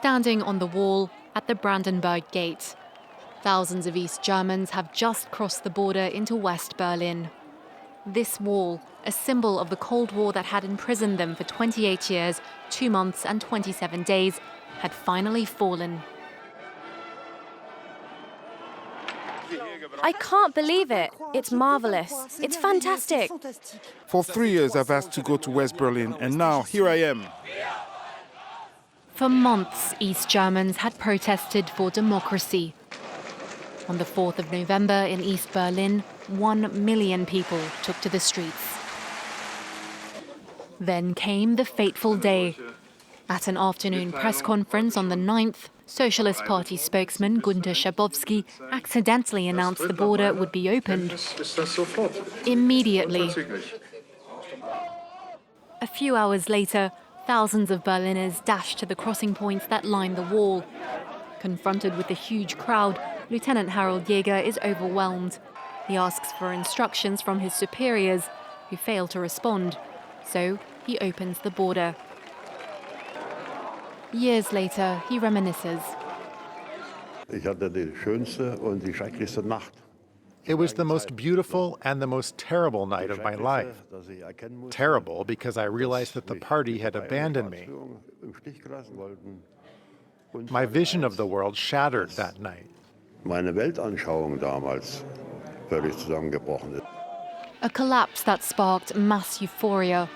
standing on the wall at the Brandenburg Gate. Thousands of East Germans have just crossed the border into West Berlin. This wall, a symbol of the Cold War that had imprisoned them for 28 years, 2 months and 27 days, had finally fallen. I can't believe it. It's marvelous. It's fantastic. For 3 years I've asked to go to West Berlin, and now here I am. For months, East Germans had protested for democracy. On the 4th of November in East Berlin, 1 million people took to the streets. Then came the fateful day. At an afternoon press conference on the 9th, Socialist Party spokesman Günter Schabowski accidentally announced the border would be opened immediately. A few hours later, thousands of Berliners dashed to the crossing points that line the wall. Confronted with the huge crowd, Lieutenant Harold Jäger is overwhelmed. He asks for instructions from his superiors, who fail to respond. So he opens the border. Years later, he reminisces. It was the most beautiful and the most terrible night of my life. Terrible because I realized that the party had abandoned me. My vision of the world shattered that night. A collapse that sparked mass euphoria.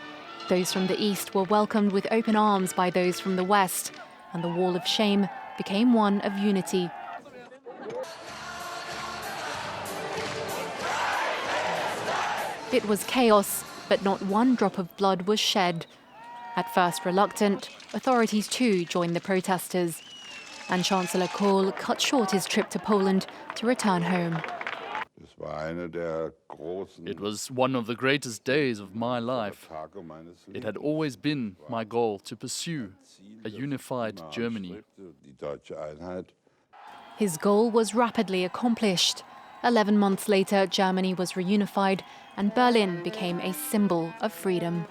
Those from the East were welcomed with open arms by those from the West, and the wall of shame became one of unity. It was chaos, but not one drop of blood was shed. At first reluctant, authorities too joined the protesters, and Chancellor Kohl cut short his trip to Poland to return home. It was one of the greatest days of my life. It had always been my goal to pursue a unified Germany. His goal was rapidly accomplished. 11 months later, Germany was reunified, and Berlin became a symbol of freedom.